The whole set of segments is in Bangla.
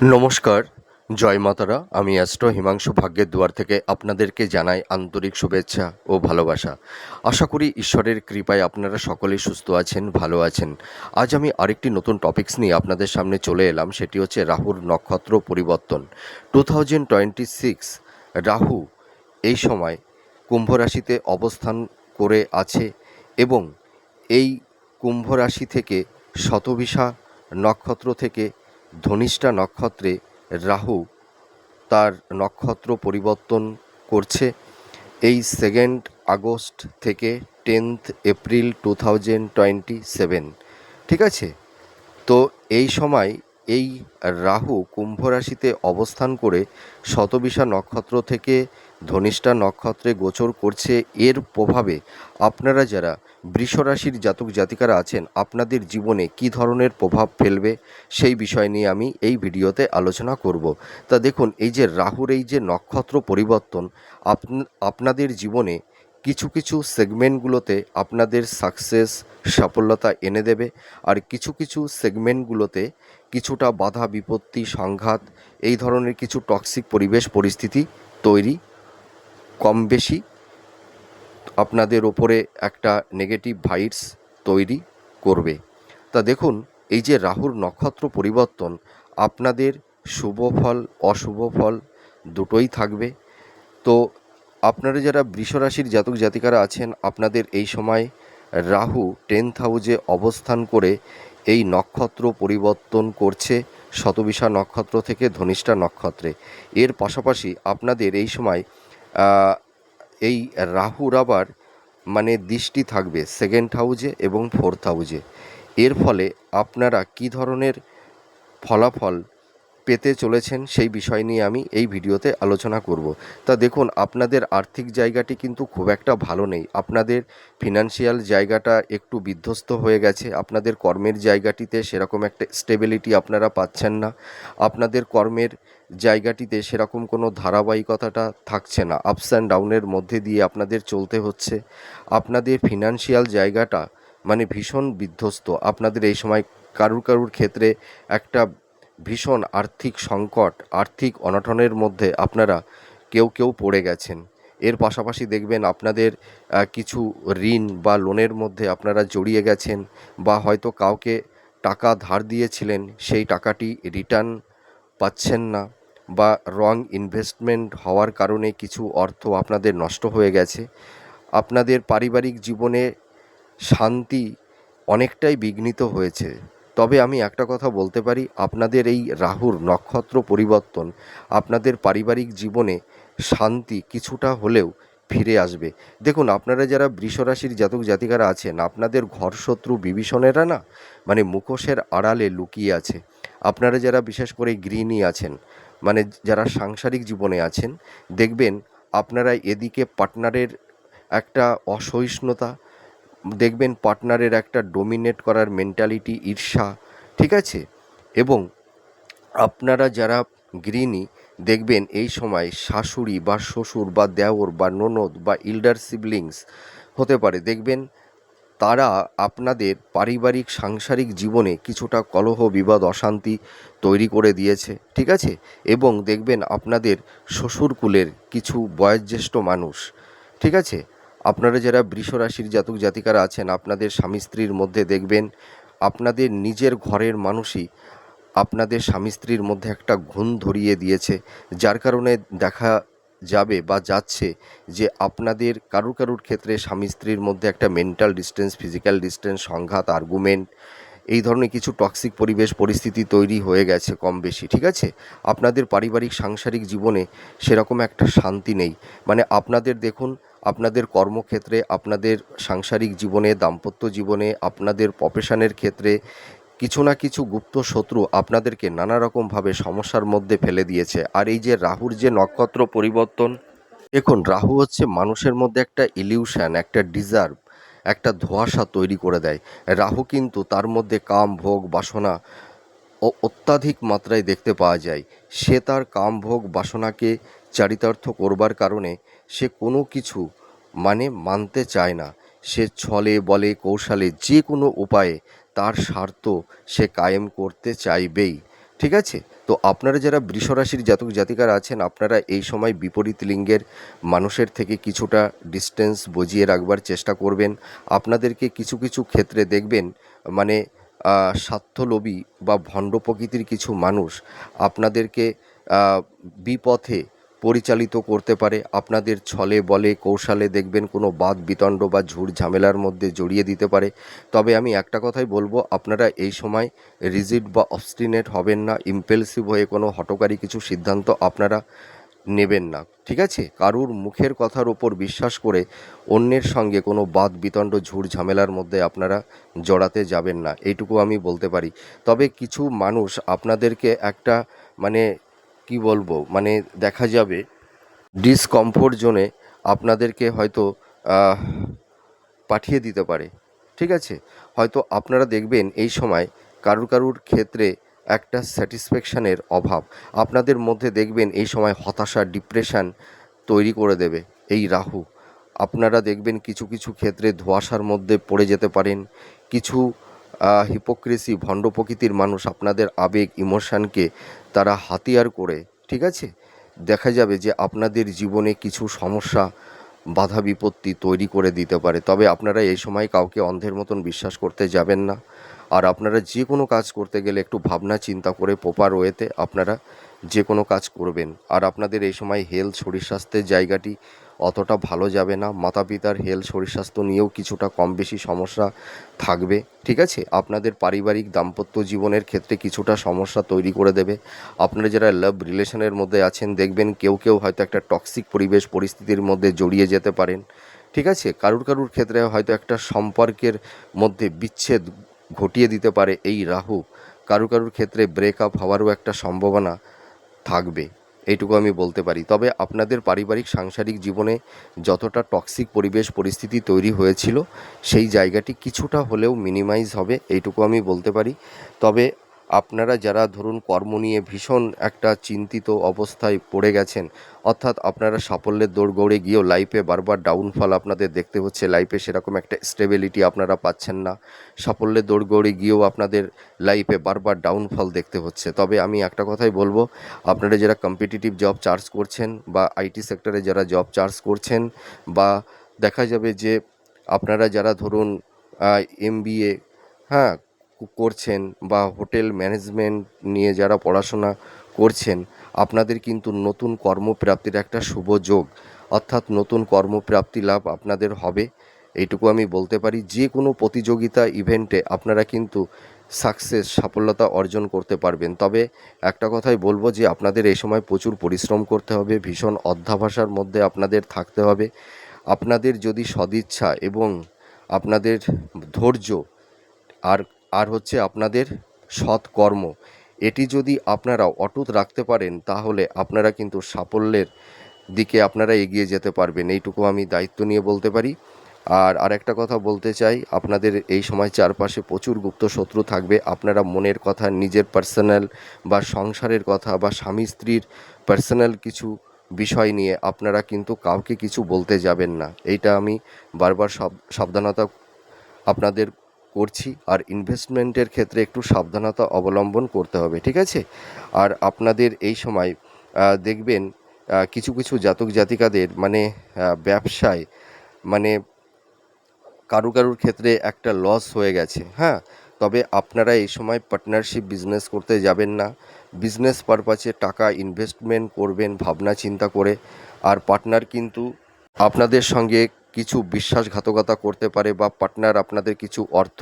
নমস্কার, জয় মাতারা। আমি অ্যাস্ট্রো হিমাংশু ভাগ্যের দুয়ার থেকে আপনাদেরকে জানাই আন্তরিক শুভেচ্ছা ও ভালোবাসা। আশা করি ঈশ্বরের কৃপায় আপনারা সকলেই সুস্থ আছেন, ভালো আছেন। আজ আমি আরেকটি নতুন টপিকস নিয়ে আপনাদের সামনে চলে এলাম, সেটি হচ্ছে রাহুর নক্ষত্র পরিবর্তন। 2026 রাহু এই সময় কুম্ভ রাশিতে অবস্থান করে আছে এবং এই কুম্ভ রাশি থেকে শতভিষা নক্ষত্র থেকে ধনিষ্ঠা নক্ষত্রে রাহু তার নক্ষত্র পরিবর্তন করছে এই 2 আগস্ট থেকে 10 এপ্রিল 2027। ঠিক আছে, তো এই সময় এই রাহু কুম্ভ রাশিতে অবস্থান করে শতভিষা নক্ষত্র থেকে ধনিষ্ঠা নক্ষত্রে গোচর করছে। এর প্রভাবে আপনারা যারা বৃষ রাশির জাতক জাতিকারা আছেন, আপনাদের জীবনে কী ধরনের প্রভাব ফেলবে সেই বিষয় নিয়ে আমি এই ভিডিওতে আলোচনা করব। তা দেখুন, এই যে রাহুর এই যে নক্ষত্র পরিবর্তন আপনাদের জীবনে কিছু কিছু সেগমেন্টগুলোতে আপনাদের সাকসেস সাফল্যতা এনে দেবে, আর কিছু কিছু সেগমেন্টগুলোতে কিছুটা বাধা বিপত্তি সংঘাত এই ধরনের কিছু টক্সিক পরিবেশ পরিস্থিতি তৈরি কম বেশি আপনাদের ওপরে একটা নেগেটিভ ভাইবস তৈরি করবে। তা দেখুন, এই যে রাহুর নক্ষত্র পরিবর্তন আপনাদের শুভ ফল অশুভ ফল দুটোই থাকবে। তো আপনারা যারা বৃষ রাশির জাতক জাতিকারা আছেন, আপনাদের এই সময় রাহু 10th হাউসে অবস্থান করে এই নক্ষত্র পরিবর্তন করছে শতভিষা নক্ষত্র থেকে ধনিষ্ঠা নক্ষত্রে। এর পাশাপাশি আপনাদের এই সময় এই রাহুর আবার দৃষ্টি থাকবে 2nd হাউসে এবং 4th হাউসে। এর ফলে আপনারা কী ধরনের ফলাফল পেতে চলেছেন সেই বিষয় নিয়ে আমি এই ভিডিওতে আলোচনা করব। তা দেখুন, আপনাদের আর্থিক জায়গাটি কিন্তু খুব একটা ভালো নেই। আপনাদের ফিনান্সিয়াল জায়গাটা একটু বিধ্বস্ত হয়ে গেছে। আপনাদের কর্মের জায়গাটিতে সেরকম একটা স্টেবিলিটি আপনারা পাচ্ছেন না। আপনাদের কর্মের জায়গাটিতে সেরকম কোনো ধারাবাহিকতাটা থাকছে না। আপস অ্যান্ড ডাউনের মধ্যে দিয়ে আপনাদের চলতে হচ্ছে। আপনাদের ফিনান্সিয়াল জায়গাটা ভীষণ বিধ্বস্ত। আপনাদের এই সময় কারুর ক্ষেত্রে একটা ভীষণ আর্থিক সংকট, আর্থিক অনটনের মধ্যে আপনারা কেউ পড়ে গেছেন। এর পাশাপাশি দেখবেন আপনাদের কিছু ঋণ বা লোনের মধ্যে আপনারা জড়িয়ে গেছেন, বা হয়তো কাউকে টাকা ধার দিয়েছিলেন, সেই টাকাটি রিটার্ন পাচ্ছেন না, বা রং ইনভেস্টমেন্ট হওয়ার কারণে কিছু অর্থ আপনাদের নষ্ট হয়ে গেছে। আপনাদের পারিবারিক জীবনে শান্তি অনেকটাই বিঘ্নিত হয়েছে। তবে আমি একটা কথা বলতে পারি, আপনাদের এই রাহুর নক্ষত্র পরিবর্তন আপনাদের পারিবারিক জীবনে শান্তি কিছুটা হলেও ফিরে আসবে। দেখুন, আপনারা যারা বৃষ রাশির জাতক জাতিকারা আছেন, আপনাদের ঘরশত্রু বিভীষণেরা না মুখোশের আড়ালে লুকিয়ে আছে। আপনারা যারা বিশেষ করে গৃহিণী আছেন, যারা সাংসারিক জীবনে আছেন, দেখবেন আপনারা এদিকে পার্টনারের একটা অসহিষ্ণুতা দেখবেন, পার্টনারের একটা ডোমিনেট করার মেন্টালিটি, ঈর্ষা, ঠিক আছে। এবং আপনারা যারা গৃহিণী, দেখবেন এই সময় শাশুড়ি বা শ্বশুর বা দেওর বা ননদ বা ইল্ডার সিবলিংস হতে পারে, দেখবেন তারা আপনাদের পারিবারিক সাংসারিক জীবনে কিছুটা কলহ বিবাদ অশান্তি তৈরি করে দিয়েছে, ঠিক আছে। এবং দেখবেন আপনাদের শ্বশুরকুলের কিছু বয়োজ্যেষ্ঠ মানুষ, ঠিক আছে, আপনারা যারা বৃষ রাশির জাতক জাতিকারা আছেন, আপনাদের স্বামী স্ত্রীর মধ্যে দেখবেন আপনাদের নিজের ঘরের মানুষই আপনাদের স্বামী স্ত্রীর মধ্যে একটা ঘুণ ধরিয়ে দিয়েছে, যার কারণে দেখা যাবে বা যাচ্ছে যে আপনাদের কারুর ক্ষেত্রে স্বামী স্ত্রীর মধ্যে একটা মেন্টাল ডিস্টেন্স, ফিজিক্যাল ডিস্টেন্স, সংঘাত, আর্গুমেন্ট এই ধরনের কিছু টক্সিক পরিবেশ পরিস্থিতি তৈরি হয়ে গেছে কম বেশি, ঠিক আছে। আপনাদের পারিবারিক সাংসারিক জীবনে সেরকম একটা শান্তি নেই। আপনাদের দেখুন, আপনাদের কর্মক্ষেত্রে, আপনাদের সাংসারিক জীবনে, দাম্পত্য জীবনে, আপনাদের প্রফেশনের ক্ষেত্রে কিছু না কিছু গুপ্ত শত্রু আপনাদেরকে নানা রকমভাবে সমস্যার মধ্যে ফেলে দিয়েছে। আর এই যে রাহুর যে নক্ষত্র পরিবর্তন, দেখুন রাহু হচ্ছে মানুষের মধ্যে একটা ইলিউশন, একটা ডিজার্ভ, একটা ধোঁয়াশা তৈরি করে দেয়। রাহু কিন্তু তার মধ্যে কাম ভোগ বাসনা অত্যাধিক মাত্রায় দেখতে পাওয়া যায়। সে তার কাম ভোগ বাসনাকে চারিতার্থ করবার কারণে সে কোনো কিছু মানতে চায় না। সে ছলে বলে কৌশলে যে কোনো উপায়ে তার স্বার্থ সে কায়েম করতে চাইবেই। ঠিক আছে? তো আপনারা যারা বৃষরাশির জাতক জাতিকারা আছেন, আপনারা এই সময় বিপরীত লিঙ্গের মানুষের থেকে কিছুটা ডিস্টেন্স বজিয়ে রাখবার চেষ্টা করবেন। আপনাদেরকে কিছু কিছু ক্ষেত্রে দেখবেন মানে স্বার্থলোভী বা ভণ্ড প্রকৃতির কিছু মানুষ আপনাদেরকে বিপথে পরিচালিত করতে পারে। আপনাদের ছলে বলে কৌশলে দেখবেন কোনো বাদ বিতণ্ড বা ঝুট ঝামেলার মধ্যে জড়িয়ে দিতে পারে। তবে আমি একটা কথাই বলবো, আপনারা এই সময় রিজিড বা অবস্টিনেট হবেন না, ইম্পালসিভ হয়ে কোনো হঠকারী কিছু সিদ্ধান্ত আপনারা নেবেন না। ঠিক আছে? কারুর মুখের কথার ওপর বিশ্বাস করে অন্যের সঙ্গে কোনো বাদ বিতণ্ড ঝুট ঝামেলার মধ্যে আপনারা জড়াতে যাবেন না, এইটুকু আমি বলতে পারি। তবে কিছু মানুষ আপনাদেরকে একটা মানে কি বলবো, মানে দেখা যাবে ডিসকমফোর্ট জোনে আপনাদেরকে হয়তো আহ, পাঠিয়ে দিতে পারে। ঠিক আছে? হয়তো আপনারা দেখবেন এই সময় কারুর কারুর ক্ষেত্রে একটা স্যাটিসফ্যাকশানের অভাব আপনাদের মধ্যে দেখবেন এই সময় হতাশা ডিপ্রেশন তৈরি করে দেবে এই রাহু। আপনারা দেখবেন কিছু কিছু ক্ষেত্রে ধোঁয়াশার মধ্যে পড়ে যেতে পারেন। কিছু হিপোক্রেসি ভণ্ড প্রকৃতির মানুষ আপনাদের আবেগ ইমোশনকে তারা হাতিয়ার করে, ঠিক আছে, দেখা যাবে যে আপনাদের জীবনে কিছু সমস্যা বাধা বিপত্তি তৈরি করে দিতে পারে। তবে আপনারা এই সময় কাউকে অন্ধের মতন বিশ্বাস করতে যাবেন না। আর আপনারা যে কোনো কাজ করতে গেলে একটু ভাবনা চিন্তা করে প্রপার ওয়েতে আপনারা যে কোনো কাজ করবেন। আর আপনাদের এই সময় হেলথ শরীর স্বাস্থ্যের জায়গাটি অতটা ভালো যাবে না। মাতা পিতার হেলথ শরীর স্বাস্থ্য নিয়েও কিছুটা কম বেশি সমস্যা থাকবে। ঠিক আছে? আপনাদের পারিবারিক দাম্পত্য জীবনের ক্ষেত্রে কিছুটা সমস্যা তৈরি করে দেবে। আপনারা যারা লাভ রিলেশনের মধ্যে আছেন দেখবেন কেউ কেউ হয়তো একটা টক্সিক পরিবেশ পরিস্থিতির মধ্যে জড়িয়ে যেতে পারেন। ঠিক আছে? কারুর কারুর ক্ষেত্রে হয়তো একটা সম্পর্কের মধ্যে বিচ্ছেদ ঘটিয়ে দিতে পারে এই রাহু। কারুর কারুর ক্ষেত্রে ব্রেকআপ হওয়ারও একটা সম্ভাবনা থাকবে, এইটুকু আমি বলতে পারি। তবে আপনাদের পারিবারিক সাংসারিক জীবনে যতটা টক্সিক পরিবেশ পরিস্থিতি তৈরি হয়েছিল সেই জায়গাটি কিছুটা হলেও মিনিমাইজ হবে, এইটুকু আমি বলতে পারি। তবে আপনারা যারা ধরুন কর্ম নিয়ে ভীষণ একটা চিন্তিত অবস্থায় পড়ে গেছেন, অর্থাৎ আপনারা সাফল্যের দৌড়গৌড়ে গিয়েও লাইফে বারবার ডাউনফল আপনাদের দেখতে হচ্ছে, লাইফে সেরকম একটা স্টেবিলিটি আপনারা পাচ্ছেন না, সাফল্যের দৌড়গৌড়ে গিয়েও আপনাদের লাইফে বারবার ডাউনফল দেখতে হচ্ছে। তবে আমি একটা কথাই বলবো, আপনারা যারা কম্পিটিটিভ জব চার্জ করছেন বা আইটি সেক্টরে যারা জব চার্জ করছেন, বা দেখা যাবে যে আপনারা যারা ধরুন এমবিএ হ্যাঁ করছেন বা হোটেল ম্যানেজমেন্ট নিয়ে যারা পড়াশোনা করছেন, আপনাদের কিন্তু নতুন কর্মপ্রাপ্তির একটা শুভ যোগ, অর্থাৎ নতুন কর্মপ্রাপ্তি লাভ আপনাদের হবে, এইটুকু আমি বলতে পারি। যে কোনো প্রতিযোগিতা ইভেন্টে আপনারা কিন্তু সাকসেস সাফল্যতা অর্জন করতে পারবেন। তবে একটা কথাই বলবো যে আপনাদের এই সময় প্রচুর পরিশ্রম করতে হবে, ভীষণ অধ্যাবসার মধ্যে আপনাদের থাকতে হবে। আপনাদের যদি সদিচ্ছা এবং আপনাদের ধৈর্য আর আর হচ্ছে আপনাদের সৎকর্ম, এটি যদি আপনারা অটুট রাখতে পারেন তাহলে আপনারা কিন্তু সাফল্যের দিকে আপনারা এগিয়ে যেতে পারবেন, এইটুকু আমি দায়িত্ব নিয়ে বলতে পারি। আর আরেকটা কথা বলতে চাই, আপনাদের এই সময় চারপাশে প্রচুর গুপ্ত শত্রু থাকবে। আপনারা মনের কথা নিজের পার্সোনাল বা সংসারের কথা বা স্বামী স্ত্রীর পার্সোনাল কিছু বিষয় নিয়ে আপনারা কিন্তু কাউকে কিছু বলতে যাবেন না, এইটা আমি বারবার সাবধানতা আপনাদের করছি। আর ইনভেস্টমেন্টের ক্ষেত্রে একটু সাবধানতা অবলম্বন করতে হবে। ঠিক আছে? আর আপনাদের এই সময় দেখবেন কিছু কিছু জাতক জাতিকাদের মানে ব্যবসায় মানে কারুর ক্ষেত্রে একটা লস হয়ে গেছে, হ্যাঁ। তবে আপনারা এই সময় পার্টনারশিপ বিজনেস করতে যাবেন না। বিজনেস পারপাসে টাকা ইনভেস্টমেন্ট করবেন ভাবনা চিন্তা করে। আর পার্টনার কিন্তু আপনাদের সঙ্গে কিছু বিশ্বাসঘাতকতা করতে পারে বা পার্টনার আপনাদের কিছু অর্থ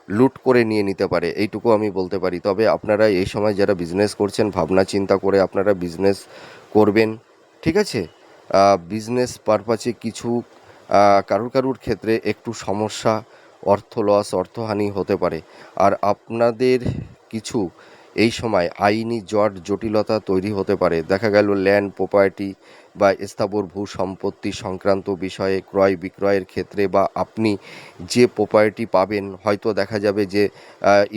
লুট করে নিয়ে নিতে পারে, এইটুকু আমি বলতে পারি। তবে আপনারা এই সময় যারা বিজনেস করছেন ভাবনা চিন্তা করে আপনারা বিজনেস করবেন। ঠিক আছে? বিজনেস পারপাসে কিছু কারুর ক্ষেত্রে একটু সমস্যা, অর্থ লস অর্থহানি হতে পারে। আর আপনাদের কিছু এই সময় আইনি জট জটিলতা তৈরি হতে পারে। দেখা গেল ল্যান্ড প্রপার্টি বা স্থাবর ভূ সম্পত্তি সংক্রান্ত বিষয়ে ক্রয় বিক্রয়ের ক্ষেত্রে, বা আপনি যে প্রপার্টি পাবেন হয়তো দেখা যাবে যে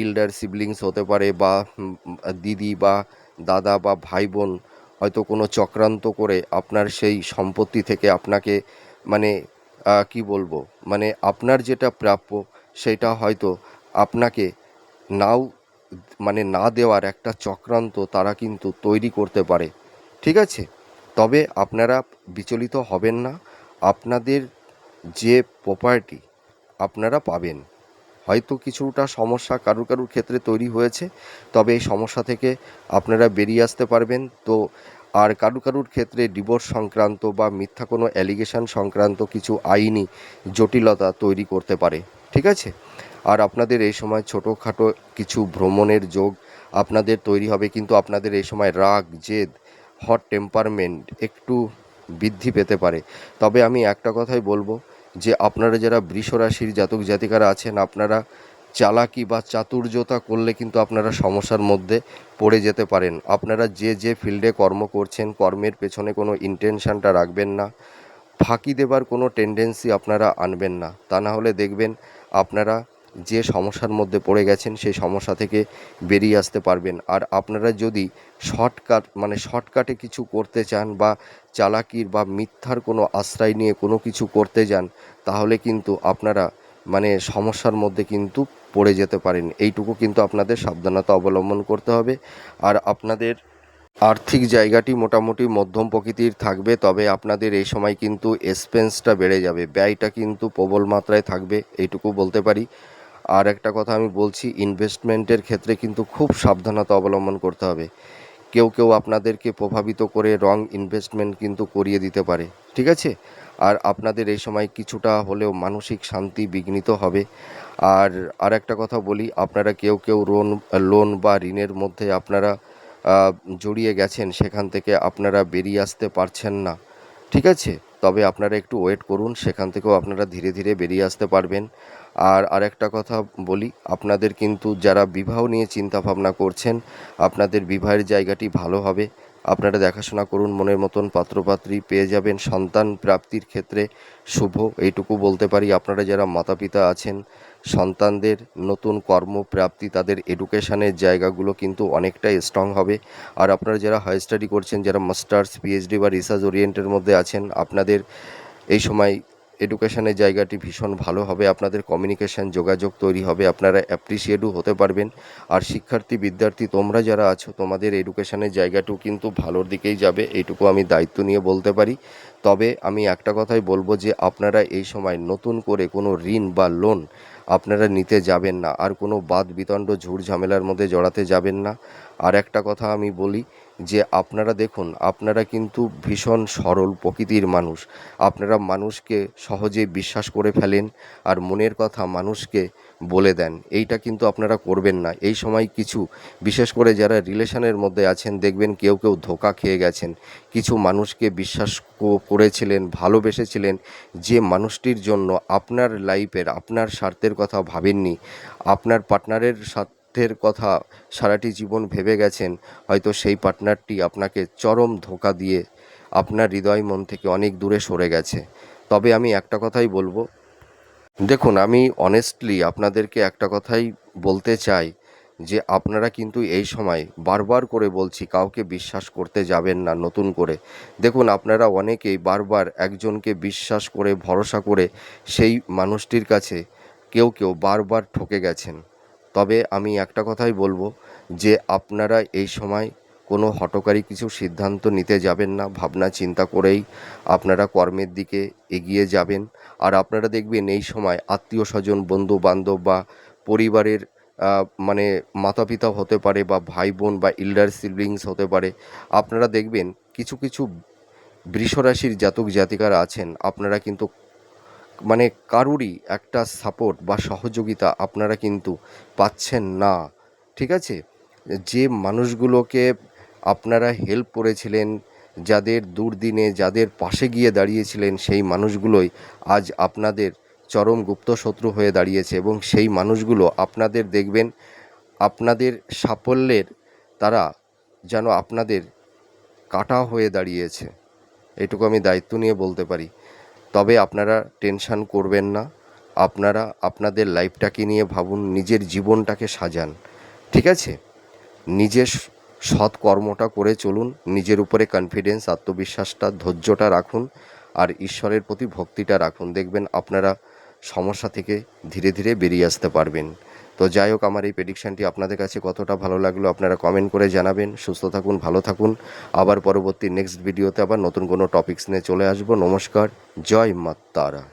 ইল্ডার সিবলিংস হতে পারে, বা দিদি বা দাদা বা ভাই বোন হয়তো কোনো চক্রান্ত করে আপনার সেই সম্পত্তি থেকে আপনাকে মানে কি বলবো, মানে আপনার যেটা প্রাপ্য সেটা হয়তো আপনাকে নাও মানে না দেওয়ার একটা চক্রান্ত তারা কিন্তু তৈরি করতে পারে। ঠিক আছে? তবে আপনারা বিচলিত হবেন না। আপনাদের যে প্রপার্টি আপনারা পাবেন। হয়তো কিছুটা সমস্যা কারুর কারুর ক্ষেত্রে তৈরি হয়েছে, তবে এই সমস্যা থেকে আপনারা বেরিয়ে আসতে পারবেন। তো আর কারুর কারুর ক্ষেত্রে ডিভোর্স সংক্রান্ত বা মিথ্যা কোনো অ্যালিগেশন সংক্রান্ত কিছু আইনি জটিলতা তৈরি করতে পারে। ঠিক আছে? আর আপনাদের এই সময় ছোটোখাটো কিছু ভ্রমণের যোগ আপনাদের তৈরি হবে, কিন্তু আপনাদের এই সময় রাগ, জেদ, হট টেম্পারমেন্ট একটু বৃদ্ধি পেতে পারে। তবে আমি একটা কথাই বলবো যে আপনারা যারা বৃষ রাশির জাতক জাতিকারা আছেন, আপনারা চালাকি বা চাতুর্যতা করলে কিন্তু আপনারা সমস্যার মধ্যে পড়ে যেতে পারেন। আপনারা যে যে ফিল্ডে কর্ম করছেন, কর্মের পেছনে কোনো ইন্টেনশনটা রাখবেন না, ফাঁকি দেবার কোনো টেন্ডেন্সি আপনারা আনবেন না। তা না হলে দেখবেন আপনারা যে সমস্যার মধ্যে পড়ে গেছেন সেই সমস্যা থেকে বেরিয়ে আসতে পারবেন। আর আপনারা যদি শর্টকাটে কিছু করতে চান বা চালাকির বা মিথ্যার কোনো আশ্রয় নিয়ে কোনো কিছু করতে যান, তাহলে কিন্তু আপনারা সমস্যার মধ্যে কিন্তু পড়ে যেতে পারেন। এইটুকু কিন্তু আপনাদের সাবধানতা অবলম্বন করতে হবে। আর আপনাদের আর্থিক জায়গাটি মোটামুটি মধ্যম প্রকৃতির থাকবে, তবে আপনাদের এই সময় কিন্তু এক্সপেন্সটা বেড়ে যাবে, ব্যয়টা কিন্তু প্রবল মাত্রায় থাকবে, এইটুকু বলতে পারি। আর একটা কথা আমি বলছি, ইনভেস্টমেন্টের ক্ষেত্রে কিন্তু খুব সাবধানতা অবলম্বন করতে হবে। কেউ কেউ আপনাদেরকে প্রভাবিত করে রং ইনভেস্টমেন্ট কিন্তু করিয়ে দিতে পারে। ঠিক আছে? আর আপনাদের এই সময় কিছুটা হলেও মানসিক শান্তি বিঘ্নিত হবে। আর একটা কথা বলি, আপনারা কেউ কেউ লোন বা ঋণের মধ্যে আপনারা জড়িয়ে গেছেন, সেখান থেকে আপনারা বেরিয়ে আসতে পারছেন না। ঠিক আছে? তবে আপনারা একটু ওয়েট করুন, সেখান থেকেও আপনারা ধীরে ধীরে বেরিয়ে আসতে পারবেন। আর আরেকটা কথা বলি, আপনাদের কিন্তু যারা বিবাহ নিয়ে চিন্তা ভাবনা করছেন, আপনাদের বিবাহের জায়গাটি ভালো হবে। আপনারা দেখাশোনা করুন, মনের মতন পাত্রপাত্রী পেয়ে যাবেন। সন্তান প্রাপ্তির ক্ষেত্রে শুভ, এইটুকু বলতে পারি। আপনারা যারা মাতা পিতা আছেন, সন্তানদের নতুন কর্মপ্রাপ্তি, তাদের এডুকেশনের জায়গাগুলো কিন্তু অনেকটাই স্ট্রং হবে। আর আপনারা যারা হায়ার স্টাডি করছেন, যারা মাস্টার্স, পিএইচডি বা রিসার্চ ওরিয়েন্টের মধ্যে আছেন, আপনাদের এই সময় এডুকেশনের জায়গাটি ভীষণ ভালো হবে। আপনাদের কমিউনিকেশান, যোগাযোগ তৈরি হবে, আপনারা অ্যাপ্রিসিয়েটও হতে পারবেন। আর শিক্ষার্থী, বিদ্যার্থী তোমরা যারা আছো, তোমাদের এডুকেশনের জায়গাটিও কিন্তু ভালোর দিকেই যাবে, এইটুকু আমি দায়িত্ব নিয়ে বলতে পারি। তবে আমি একটা কথাই বলবো যে আপনারা এই সময় নতুন করে কোনো ঋণ বা লোন আপনারা নিতে যাবেন না, আর কোনো বাদ বিতণ্ড ঝুট ঝামেলার মধ্যে জড়াতে যাবেন না। আর একটা কথা আমি বলি যে আপনারা দেখুন, আপনারা কিন্তু ভীষণ সরল প্রকৃতির মানুষ। আপনারা মানুষকে সহজে বিশ্বাস করে ফেলেন আর মনের কথা মানুষকে বলে দেন। এইটা কিন্তু আপনারা করবেন না এই সময়। কিছু বিশেষ করে যারা রিলেশনের মধ্যে আছেন, দেখবেন কেউ কেউ ধোঁকা খেয়ে গেছেন। কিছু মানুষকে বিশ্বাস করেছিলেন, ভালোবেসেছিলেন, যে মানুষটির জন্য আপনার লাইফের, আপনার স্বার্থের কথা ভাবেননি, আপনার পার্টনারের স্বার্থের কথা সারাটি জীবন ভেবে গেছেন। হয়তো সেই পার্টনারটি আপনাকে চরম ধোঁকা দিয়ে আপনার হৃদয় মন থেকে অনেক দূরে সরে গেছে। তবে আমি একটা কথাই বলবো, দেখুন আমি অনেস্টলি আপনাদেরকে একটা কথাই বলতে চাই যে আপনারা কিন্তু এই সময়, বারবার করে বলছি, কাউকে বিশ্বাস করতে যাবেন না নতুন করে। দেখুন আপনারা অনেকেই বারবার একজনকে বিশ্বাস করে, ভরসা করে সেই মানুষটির কাছে কেউ কেউ বারবার ঠকে গেছেন। তবে আমি একটা কথাই বলবো যে আপনারা এই সময় কোনো হঠকারী কিছু সিদ্ধান্ত নিতে যাবেন না, ভাবনা চিন্তা করেই আপনারা কর্মের দিকে এগিয়ে যাবেন। আর আপনারা দেখবেন এই সময় আত্মীয় স্বজন, বন্ধু বান্ধব বা পরিবারের মাতা পিতা হতে পারে, বা ভাই বোন বা ইল্ডার সিবলিংস হতে পারে, আপনারা দেখবেন কিছু কিছু বৃষরাশির জাতক জাতিকারা আছেন, আপনারা কিন্তু কারুরই একটা সাপোর্ট বা সহযোগিতা আপনারা কিন্তু পাচ্ছেন না। ঠিক আছে? যে মানুষগুলোকে আপনারা হেল্প করেছিলেন, যাদের দুর্দিনে যাদের পাশে গিয়ে দাঁড়িয়েছিলেন, সেই মানুষগুলোই আজ আপনাদের চরম গুপ্তশত্রু হয়ে দাঁড়িয়েছে। এবং সেই মানুষগুলো আপনাদের দেখবেন, আপনাদের সাফল্যের তারা যেন আপনাদের কাঁটা হয়ে দাঁড়িয়েছে। এটুকু আমি দায়িত্ব নিয়ে বলতে পারি। তবে আপনারা টেনশান করবেন না, আপনারা আপনাদের লাইফটাকে নিয়ে ভাবুন, নিজের জীবনটাকে সাজান। ঠিক আছে? নিজের সৎ কর্মটা করে চলুন, নিজের উপরে কনফিডেন্স, আত্মবিশ্বাসটা, ধৈর্যটা রাখুন, আর ঈশ্বরের প্রতি ভক্তিটা রাখুন। দেখবেন আপনারা সমস্যা থেকে ধীরে ধীরে বেরিয়ে আসতে পারবেন। তো যাই হোক, আমার এই প্রেডিকশানটি আপনাদের কাছে কতটা ভালো লাগলো আপনারা কমেন্ট করে জানাবেন। সুস্থ থাকুন, ভালো থাকুন। আবার পরবর্তী নেক্সট ভিডিওতে আবার নতুন কোনো টপিকস নিয়ে চলে আসবো। নমস্কার, জয় মা তারা।